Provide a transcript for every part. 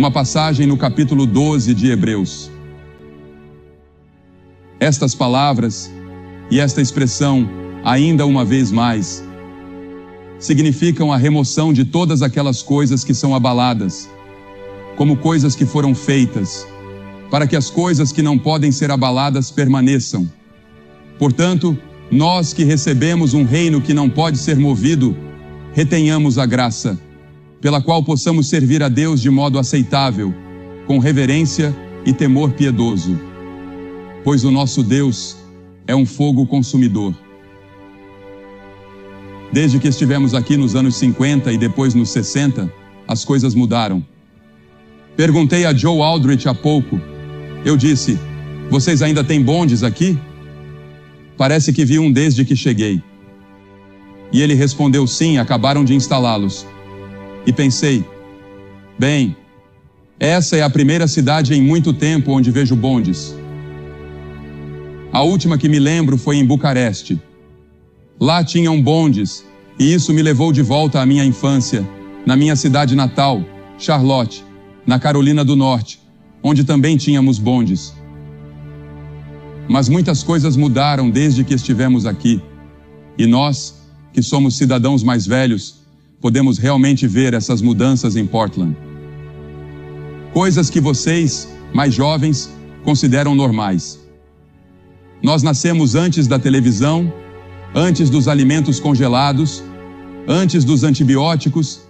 uma passagem no capítulo 12 de Hebreus. Estas palavras e esta expressão, ainda uma vez mais, significam a remoção de todas aquelas coisas que são abaladas, como coisas que foram feitas, para que as coisas que não podem ser abaladas permaneçam. Portanto, nós que recebemos um reino que não pode ser movido, retenhamos a graça, pela qual possamos servir a Deus de modo aceitável, com reverência e temor piedoso. Pois o nosso Deus é um fogo consumidor. Desde que estivemos aqui nos anos 50 e depois nos 60, as coisas mudaram. Perguntei a Joe Aldrich há pouco. Eu disse, vocês ainda têm bondes aqui? Parece que vi um desde que cheguei. E ele respondeu, sim, acabaram de instalá-los. E pensei, bem, essa é a primeira cidade em muito tempo onde vejo bondes. A última que me lembro foi em Bucareste. Lá tinham bondes, e isso me levou de volta à minha infância, na minha cidade natal, Charlotte, na Carolina do Norte, onde também tínhamos bondes. Mas muitas coisas mudaram desde que estivemos aqui, e nós, que somos cidadãos mais velhos, podemos realmente ver essas mudanças em Portland. Coisas que vocês, mais jovens, consideram normais. Nós nascemos antes da televisão, antes dos alimentos congelados, antes dos antibióticos,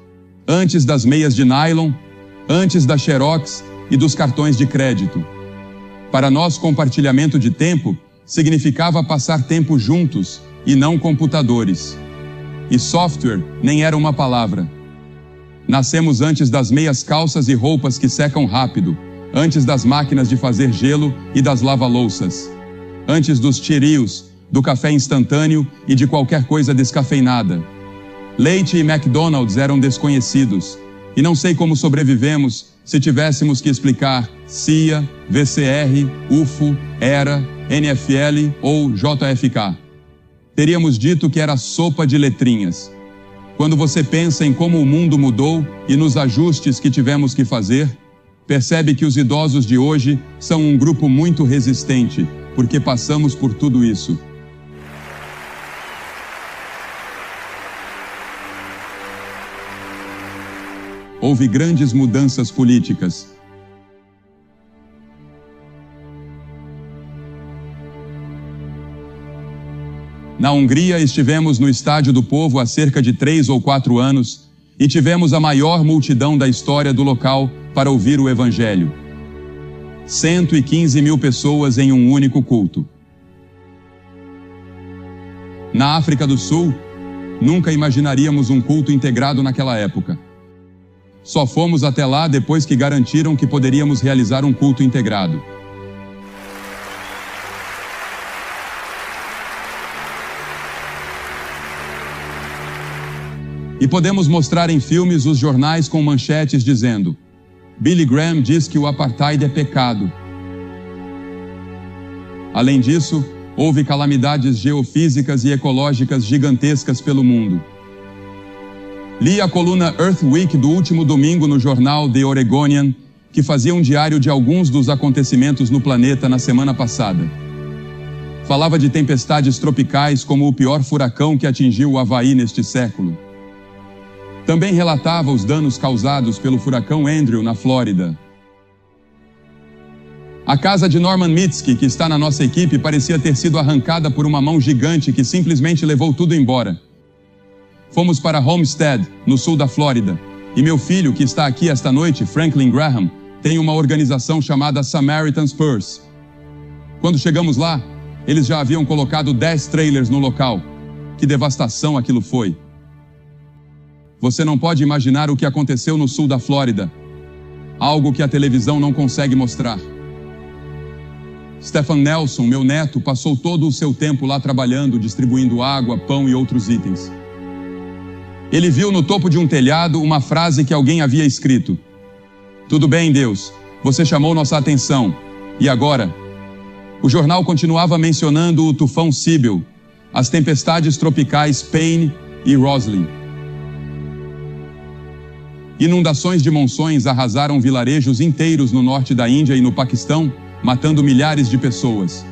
antes das meias de nylon, antes da Xerox e dos cartões de crédito. Para nós, compartilhamento de tempo significava passar tempo juntos e não computadores. E software nem era uma palavra. Nascemos antes das meias calças e roupas que secam rápido, antes das máquinas de fazer gelo e das lava-louças, antes dos Cheerios, do café instantâneo e de qualquer coisa descafeinada. Leite e McDonald's eram desconhecidos, e não sei como sobrevivemos se tivéssemos que explicar CIA, VCR, UFO, ERA, NFL ou JFK. Teríamos dito que era sopa de letrinhas. Quando você pensa em como o mundo mudou e nos ajustes que tivemos que fazer, percebe que os idosos de hoje são um grupo muito resistente, porque passamos por tudo isso. Houve grandes mudanças políticas. Na Hungria, estivemos no Estádio do Povo há cerca de 3 ou 4 anos e tivemos a maior multidão da história do local para ouvir o Evangelho. 115 mil pessoas em um único culto. Na África do Sul, nunca imaginaríamos um culto integrado naquela época. Só fomos até lá depois que garantiram que poderíamos realizar um culto integrado. E podemos mostrar em filmes os jornais com manchetes dizendo: Billy Graham diz que o apartheid é pecado. Além disso, houve calamidades geofísicas e ecológicas gigantescas pelo mundo. Li a coluna Earth Week do último domingo no jornal The Oregonian, que fazia um diário de alguns dos acontecimentos no planeta na semana passada. Falava de tempestades tropicais como o pior furacão que atingiu o Havaí neste século. Também relatava os danos causados pelo furacão Andrew na Flórida. A casa de Norman Mitski, que está na nossa equipe, parecia ter sido arrancada por uma mão gigante que simplesmente levou tudo embora. Fomos para Homestead, no sul da Flórida, e meu filho, que está aqui esta noite, Franklin Graham, tem uma organização chamada Samaritan's Purse. Quando chegamos lá, eles já haviam colocado 10 trailers no local. Que devastação aquilo foi! Você não pode imaginar o que aconteceu no sul da Flórida. Algo que a televisão não consegue mostrar. Stephen Nelson, meu neto, passou todo o seu tempo lá trabalhando, distribuindo água, pão e outros itens. Ele viu no topo de um telhado uma frase que alguém havia escrito: "Tudo bem, Deus, você chamou nossa atenção. E agora?" O jornal continuava mencionando o tufão Sibyl, as tempestades tropicais Payne e Roslyn. Inundações de monções arrasaram vilarejos inteiros no norte da Índia e no Paquistão, matando milhares de pessoas.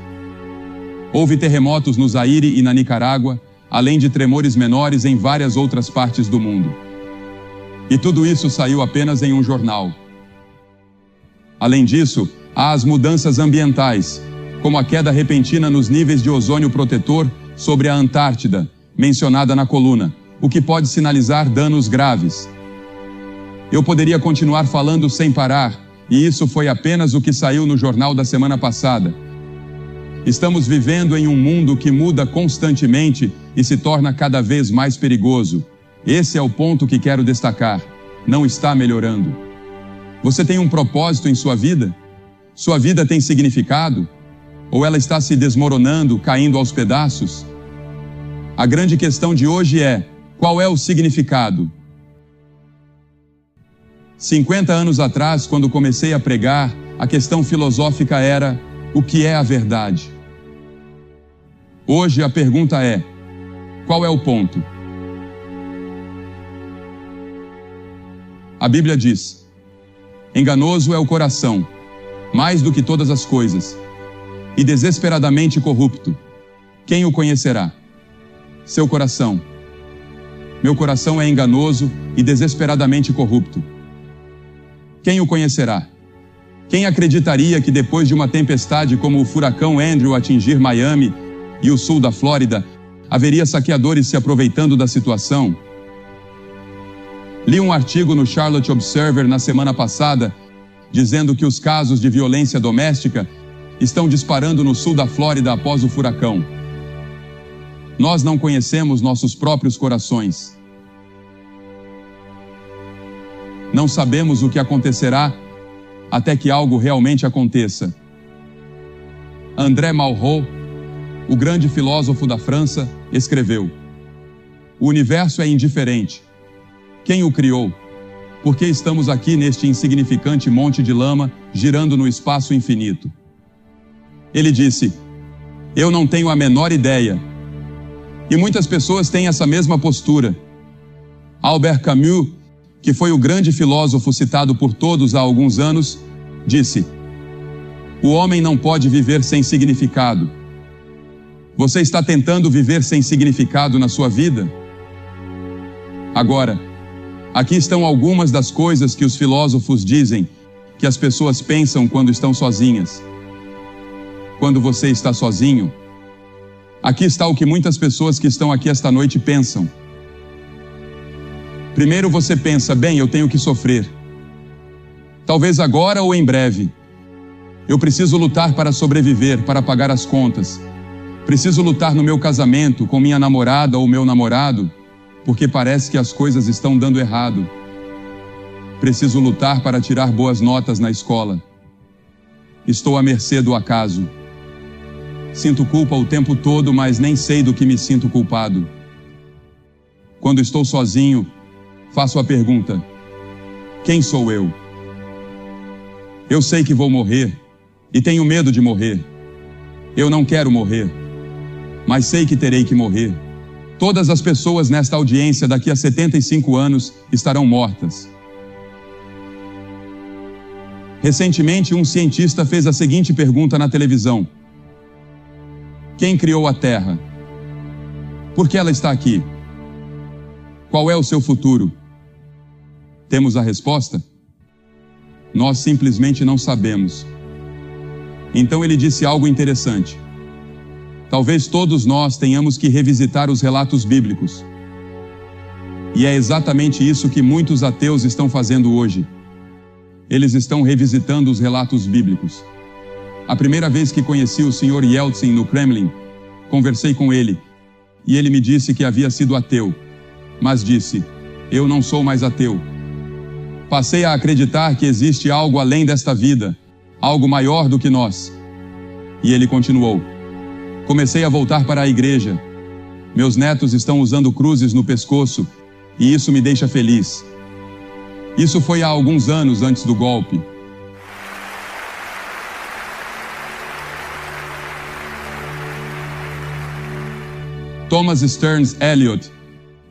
Houve terremotos no Zaire e na Nicarágua, além de tremores menores em várias outras partes do mundo. E tudo isso saiu apenas em um jornal. Além disso, há as mudanças ambientais, como a queda repentina nos níveis de ozônio protetor sobre a Antártida, mencionada na coluna, o que pode sinalizar danos graves. Eu poderia continuar falando sem parar, e isso foi apenas o que saiu no jornal da semana passada. Estamos vivendo em um mundo que muda constantemente e se torna cada vez mais perigoso. Esse é o ponto que quero destacar. Não está melhorando. Você tem um propósito em sua vida? Sua vida tem significado? Ou ela está se desmoronando, caindo aos pedaços? A grande questão de hoje é: qual é o significado? 50 anos atrás, quando comecei a pregar, a questão filosófica era: o que é a verdade? Hoje a pergunta é: qual é o ponto? A Bíblia diz: enganoso é o coração, mais do que todas as coisas, e desesperadamente corrupto. Quem o conhecerá? Seu coração. Meu coração é enganoso e desesperadamente corrupto. Quem o conhecerá? Quem acreditaria que depois de uma tempestade como o furacão Andrew atingir Miami e o sul da Flórida, haveria saqueadores se aproveitando da situação? Li um artigo no Charlotte Observer na semana passada, dizendo que os casos de violência doméstica estão disparando no sul da Flórida após o furacão. Nós não conhecemos nossos próprios corações. Não sabemos o que acontecerá até que algo realmente aconteça. André Malraux, o grande filósofo da França, escreveu: o universo é indiferente. Quem o criou? Por que estamos aqui neste insignificante monte de lama, girando no espaço infinito? Ele disse: eu não tenho a menor ideia. E muitas pessoas têm essa mesma postura. Albert Camus, que foi o grande filósofo citado por todos há alguns anos, disse: o homem não pode viver sem significado. Você está tentando viver sem significado na sua vida? Agora, aqui estão algumas das coisas que os filósofos dizem que as pessoas pensam quando estão sozinhas. Quando você está sozinho, aqui está o que muitas pessoas que estão aqui esta noite pensam. Primeiro você pensa: bem, eu tenho que sofrer. Talvez agora ou em breve. Eu preciso lutar para sobreviver, para pagar as contas. Preciso lutar no meu casamento, com minha namorada ou meu namorado, porque parece que as coisas estão dando errado. Preciso lutar para tirar boas notas na escola. Estou à mercê do acaso. Sinto culpa o tempo todo, mas nem sei do que me sinto culpado. Quando estou sozinho, faço a pergunta: quem sou eu? Eu sei que vou morrer e tenho medo de morrer. Eu não quero morrer, mas sei que terei que morrer. Todas as pessoas nesta audiência daqui a 75 anos estarão mortas. Recentemente, um cientista fez a seguinte pergunta na televisão: quem criou a Terra? Por que ela está aqui? Qual é o seu futuro? Temos a resposta? Nós simplesmente não sabemos. Então ele disse algo interessante. Talvez todos nós tenhamos que revisitar os relatos bíblicos. E é exatamente isso que muitos ateus estão fazendo hoje. Eles estão revisitando os relatos bíblicos. A primeira vez que conheci o Sr. Yeltsin no Kremlin, conversei com ele, e ele me disse que havia sido ateu, mas disse: eu não sou mais ateu. Passei a acreditar que existe algo além desta vida, algo maior do que nós. E ele continuou: comecei a voltar para a igreja. Meus netos estão usando cruzes no pescoço, e isso me deixa feliz. Isso foi há alguns anos antes do golpe. Thomas Stearns Eliot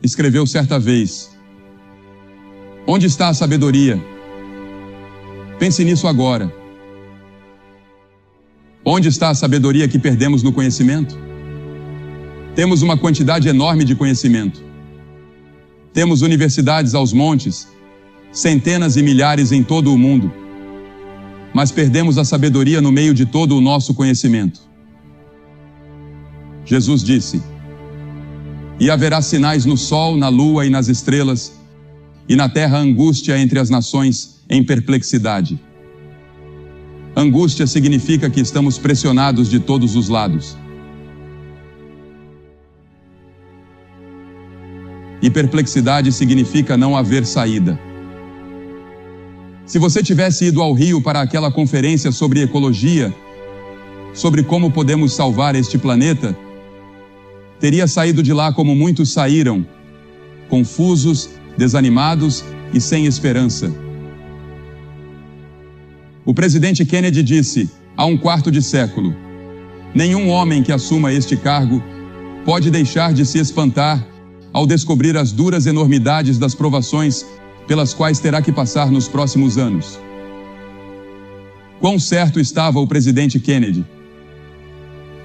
escreveu certa vez: Onde está a sabedoria? Pense nisso agora. Onde está a sabedoria que perdemos no conhecimento? Temos uma quantidade enorme de conhecimento. Temos universidades aos montes, centenas e milhares em todo o mundo. Mas perdemos a sabedoria no meio de todo o nosso conhecimento. Jesus disse: e haverá sinais no sol, na lua e nas estrelas, e na terra angústia entre as nações em perplexidade. Angústia significa que estamos pressionados de todos os lados. E perplexidade significa não haver saída. Se você tivesse ido ao Rio para aquela conferência sobre ecologia, sobre como podemos salvar este planeta, teria saído de lá como muitos saíram, confusos, desanimados e sem esperança. O presidente Kennedy disse, há um quarto de século, nenhum homem que assuma este cargo pode deixar de se espantar ao descobrir as duras enormidades das provações pelas quais terá que passar nos próximos anos. Quão certo estava o presidente Kennedy?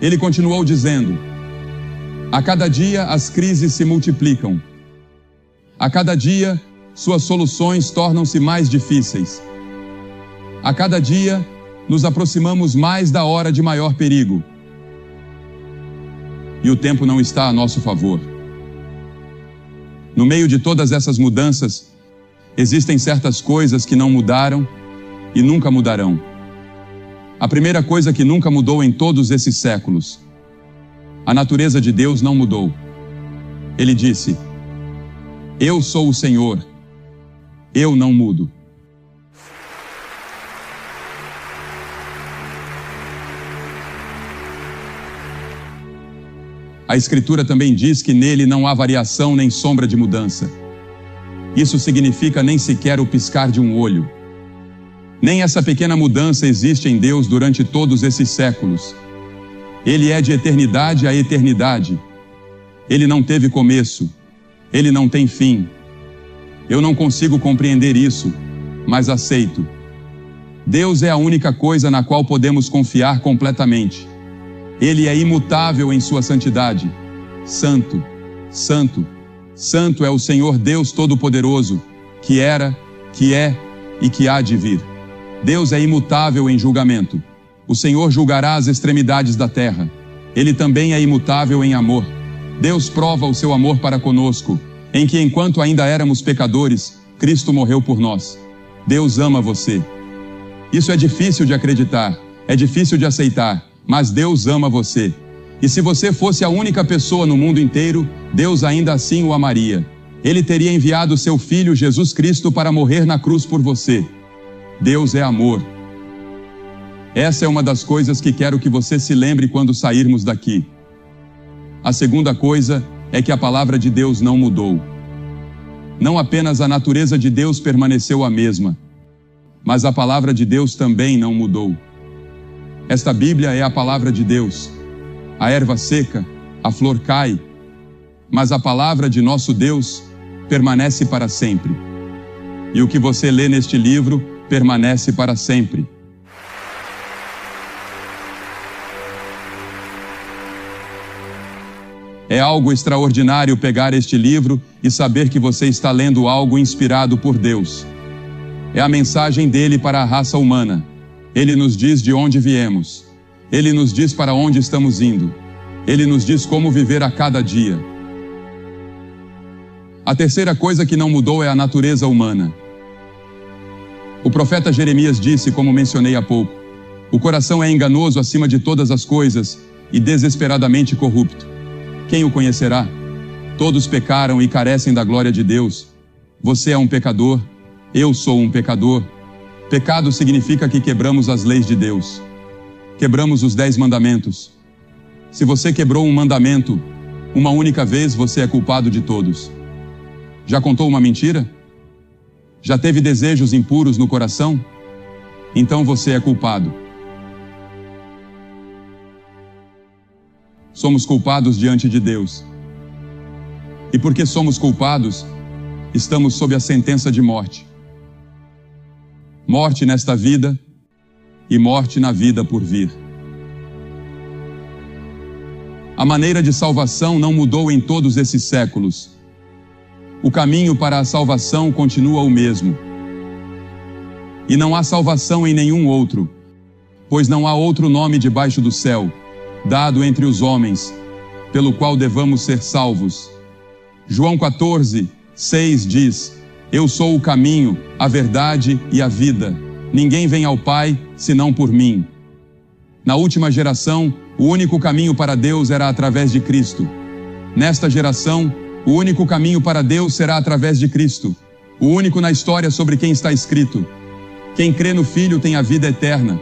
Ele continuou dizendo: a cada dia as crises se multiplicam. A cada dia suas soluções tornam-se mais difíceis. A cada dia nos aproximamos mais da hora de maior perigo. E o tempo não está a nosso favor. No meio de todas essas mudanças, existem certas coisas que não mudaram e nunca mudarão. A primeira coisa que nunca mudou em todos esses séculos: a natureza de Deus não mudou. Ele disse: eu sou o Senhor, eu não mudo. A Escritura também diz que nele não há variação nem sombra de mudança. Isso significa nem sequer o piscar de um olho. Nem essa pequena mudança existe em Deus durante todos esses séculos. Ele é de eternidade a eternidade. Ele não teve começo. Ele não tem fim. Eu não consigo compreender isso, mas aceito. Deus é a única coisa na qual podemos confiar completamente. Ele é imutável em sua santidade. Santo, santo, santo é o Senhor Deus Todo-Poderoso, que era, que é e que há de vir. Deus é imutável em julgamento. O Senhor julgará as extremidades da terra. Ele também é imutável em amor. Deus prova o seu amor para conosco, em que enquanto ainda éramos pecadores, Cristo morreu por nós. Deus ama você. Isso é difícil de acreditar, é difícil de aceitar, mas Deus ama você. E se você fosse a única pessoa no mundo inteiro, Deus ainda assim o amaria. Ele teria enviado seu Filho Jesus Cristo para morrer na cruz por você. Deus é amor. Essa é uma das coisas que quero que você se lembre quando sairmos daqui. A segunda coisa é que a palavra de Deus não mudou. Não apenas a natureza de Deus permaneceu a mesma, mas a palavra de Deus também não mudou. Esta Bíblia é a palavra de Deus. A erva seca, a flor cai, mas a palavra de nosso Deus permanece para sempre. E o que você lê neste livro permanece para sempre. É algo extraordinário pegar este livro e saber que você está lendo algo inspirado por Deus. É a mensagem dele para a raça humana. Ele nos diz de onde viemos. Ele nos diz para onde estamos indo. Ele nos diz como viver a cada dia. A terceira coisa que não mudou é a natureza humana. O profeta Jeremias disse, como mencionei há pouco, o coração é enganoso acima de todas as coisas e desesperadamente corrupto. Quem o conhecerá? Todos pecaram e carecem da glória de Deus. Você é um pecador, eu sou um pecador. Pecado significa que quebramos as leis de Deus. Quebramos os 10 mandamentos. Se você quebrou um mandamento uma única vez, você é culpado de todos. Já contou uma mentira? Já teve desejos impuros no coração? Então você é culpado. Somos culpados diante de Deus. E porque somos culpados, estamos sob a sentença de morte. Morte nesta vida e morte na vida por vir. A maneira de salvação não mudou em todos esses séculos. O caminho para a salvação continua o mesmo. E não há salvação em nenhum outro, pois não há outro nome debaixo do céu, dado entre os homens, pelo qual devamos ser salvos. João 14, 6 diz: Eu sou o caminho, a verdade e a vida. Ninguém vem ao Pai, senão por mim. Na última geração, o único caminho para Deus era através de Cristo. Nesta geração, o único caminho para Deus será através de Cristo. O único na história sobre quem está escrito: quem crê no Filho tem a vida eterna.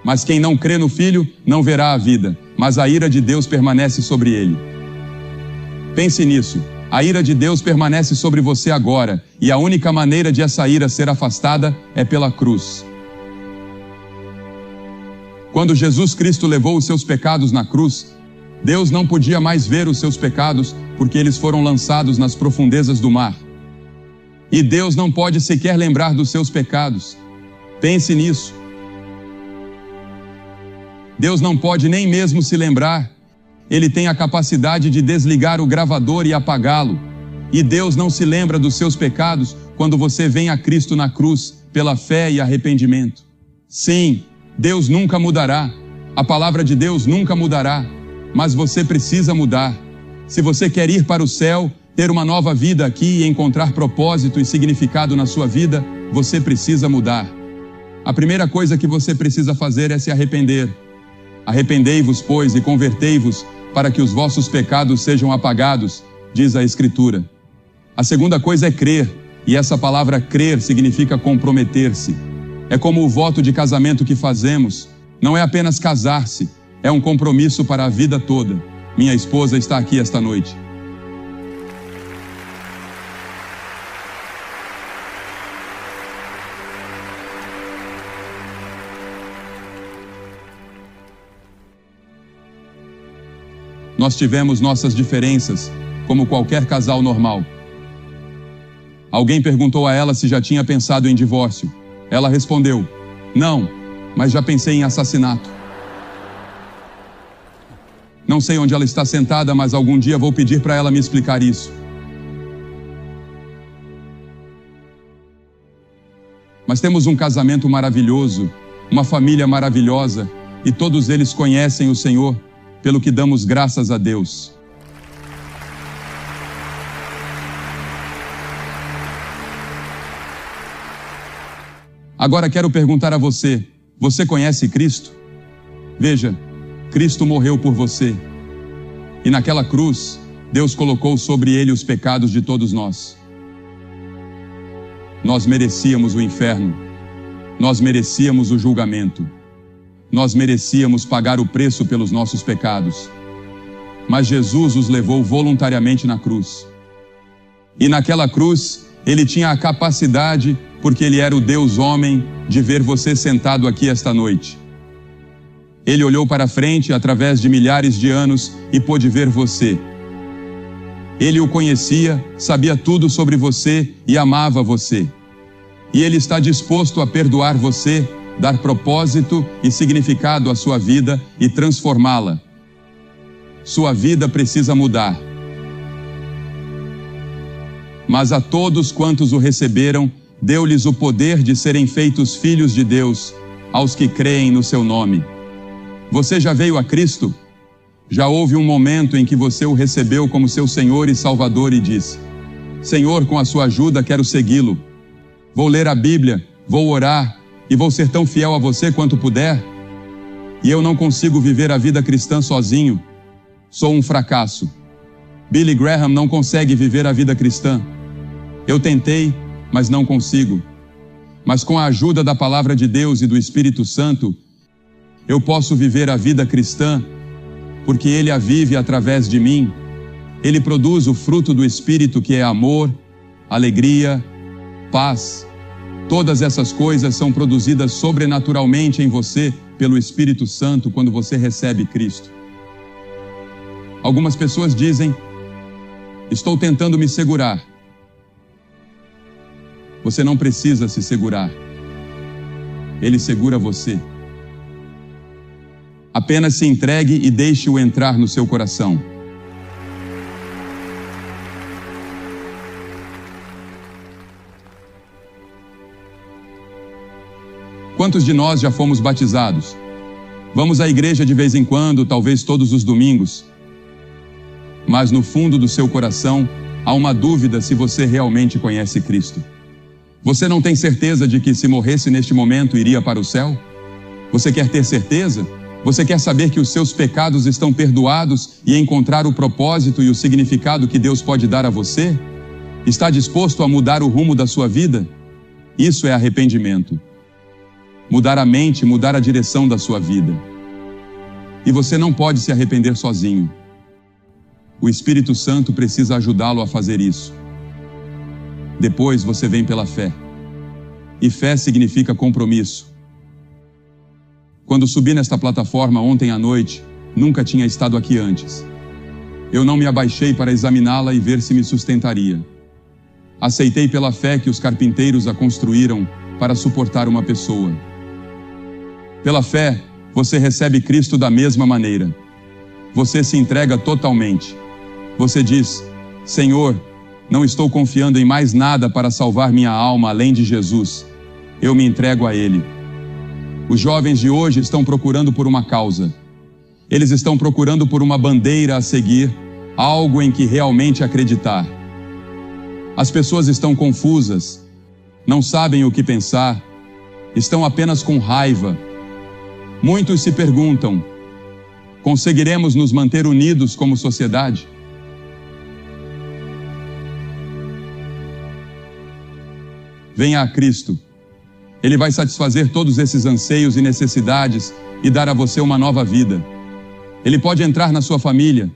Mas quem não crê no Filho não verá a vida, mas a ira de Deus permanece sobre ele. Pense nisso. A ira de Deus permanece sobre você agora, e a única maneira de essa ira ser afastada é pela cruz. Quando Jesus Cristo levou os seus pecados na cruz, Deus não podia mais ver os seus pecados, porque eles foram lançados nas profundezas do mar. E Deus não pode sequer lembrar dos seus pecados. Pense nisso. Deus não pode nem mesmo se lembrar. Ele tem a capacidade de desligar o gravador e apagá-lo. E Deus não se lembra dos seus pecados quando você vem a Cristo na cruz pela fé e arrependimento. Sim, Deus nunca mudará. A palavra de Deus nunca mudará. Mas você precisa mudar. Se você quer ir para o céu, ter uma nova vida aqui e encontrar propósito e significado na sua vida, você precisa mudar. A primeira coisa que você precisa fazer é se arrepender. Arrependei-vos, pois, e convertei-vos, para que os vossos pecados sejam apagados, diz a Escritura. A segunda coisa é crer, e essa palavra crer significa comprometer-se. É como o voto de casamento que fazemos. Não é apenas casar-se, é um compromisso para a vida toda. Minha esposa está aqui esta noite. Nós tivemos nossas diferenças, como qualquer casal normal. Alguém perguntou a ela se já tinha pensado em divórcio. Ela respondeu: não, mas já pensei em assassinato. Não sei onde ela está sentada, mas algum dia vou pedir para ela me explicar isso. Mas temos um casamento maravilhoso, uma família maravilhosa, e todos eles conhecem o Senhor, pelo que damos graças a Deus. Agora quero perguntar a você: você conhece Cristo? Veja, Cristo morreu por você. E naquela cruz, Deus colocou sobre ele os pecados de todos nós. Nós merecíamos o inferno. Nós merecíamos o julgamento. Nós merecíamos pagar o preço pelos nossos pecados. Mas Jesus os levou voluntariamente na cruz. E naquela cruz, ele tinha a capacidade, porque ele era o Deus homem, de ver você sentado aqui esta noite. Ele olhou para frente através de milhares de anos e pôde ver você. Ele o conhecia, sabia tudo sobre você e amava você. E ele está disposto a perdoar você, dar propósito e significado à sua vida e transformá-la. Sua vida precisa mudar. Mas a todos quantos o receberam, deu-lhes o poder de serem feitos filhos de Deus, aos que creem no seu nome. Você já veio a Cristo? Já houve um momento em que você o recebeu como seu Senhor e Salvador e disse: Senhor, com a sua ajuda quero segui-lo. Vou ler a Bíblia, vou orar e vou ser tão fiel a você quanto puder. E eu não consigo viver a vida cristã sozinho. Sou um fracasso. Billy Graham não consegue viver a vida cristã. Eu tentei, mas não consigo. Mas com a ajuda da Palavra de Deus e do Espírito Santo, eu posso viver a vida cristã, porque Ele a vive através de mim. Ele produz o fruto do Espírito, que é amor, alegria, paz. Todas essas coisas são produzidas sobrenaturalmente em você pelo Espírito Santo quando você recebe Cristo. Algumas pessoas dizem: estou tentando me segurar. Você não precisa se segurar. Ele segura você. Apenas se entregue e deixe-o entrar no seu coração. Quantos de nós já fomos batizados? Vamos à igreja de vez em quando, talvez todos os domingos. Mas no fundo do seu coração, há uma dúvida se você realmente conhece Cristo. Você não tem certeza de que se morresse neste momento iria para o céu? Você quer ter certeza? Você quer saber que os seus pecados estão perdoados e encontrar o propósito e o significado que Deus pode dar a você? Está disposto a mudar o rumo da sua vida? Isso é arrependimento. Mudar a mente, mudar a direção da sua vida. E você não pode se arrepender sozinho. O Espírito Santo precisa ajudá-lo a fazer isso. Depois você vem pela fé. E fé significa compromisso. Quando subi nesta plataforma ontem à noite, nunca tinha estado aqui antes. Eu não me abaixei para examiná-la e ver se me sustentaria. Aceitei pela fé que os carpinteiros a construíram para suportar uma pessoa. Pela fé, você recebe Cristo da mesma maneira. Você se entrega totalmente. Você diz: Senhor, não estou confiando em mais nada para salvar minha alma além de Jesus. Eu me entrego a Ele. Os jovens de hoje estão procurando por uma causa. Eles estão procurando por uma bandeira a seguir, algo em que realmente acreditar. As pessoas estão confusas, não sabem o que pensar, estão apenas com raiva. Muitos se perguntam: conseguiremos nos manter unidos como sociedade? Venha a Cristo. Ele vai satisfazer todos esses anseios e necessidades e dar a você uma nova vida. Ele pode entrar na sua família.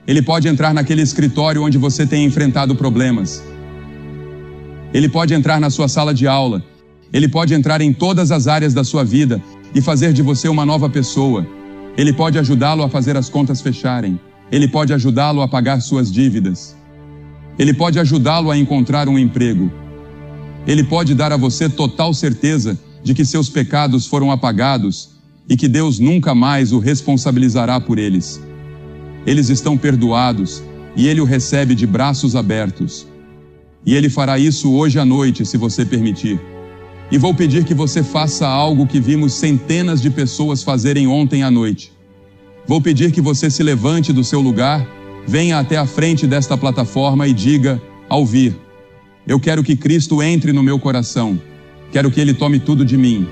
Ele pode entrar naquele escritório onde você tem enfrentado problemas. Ele pode entrar na sua sala de aula. Ele pode entrar em todas as áreas da sua vida e fazer de você uma nova pessoa. Ele pode ajudá-lo a fazer as contas fecharem. Ele pode ajudá-lo a pagar suas dívidas. Ele pode ajudá-lo a encontrar um emprego. Ele pode dar a você total certeza de que seus pecados foram apagados e que Deus nunca mais o responsabilizará por eles. Eles estão perdoados e Ele o recebe de braços abertos. E Ele fará isso hoje à noite, se você permitir. E vou pedir que você faça algo que vimos centenas de pessoas fazerem ontem à noite. Vou pedir que você se levante do seu lugar, venha até a frente desta plataforma e diga, ao vir: eu quero que Cristo entre no meu coração. Quero que Ele tome tudo de mim.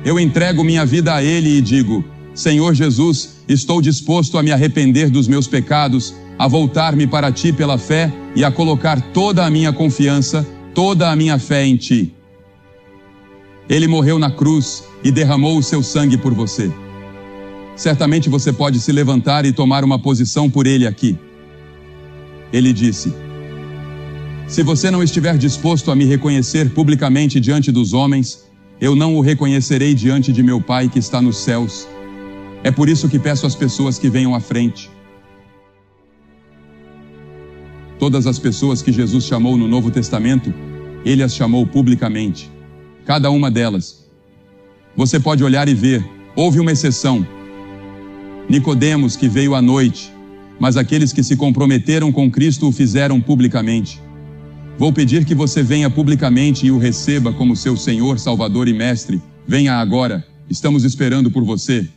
Eu entrego minha vida a Ele e digo: Senhor Jesus, estou disposto a me arrepender dos meus pecados, a voltar-me para Ti pela fé e a colocar toda a minha confiança, toda a minha fé em Ti. Ele morreu na cruz e derramou o seu sangue por você. Certamente você pode se levantar e tomar uma posição por Ele aqui. Ele disse: se você não estiver disposto a me reconhecer publicamente diante dos homens, eu não o reconhecerei diante de meu Pai que está nos céus. É por isso que peço às pessoas que venham à frente. Todas as pessoas que Jesus chamou no Novo Testamento, Ele as chamou publicamente. Cada uma delas. Você pode olhar e ver, houve uma exceção. Nicodemos, que veio à noite, mas aqueles que se comprometeram com Cristo o fizeram publicamente. Vou pedir que você venha publicamente e o receba como seu Senhor, Salvador e Mestre. Venha agora, estamos esperando por você.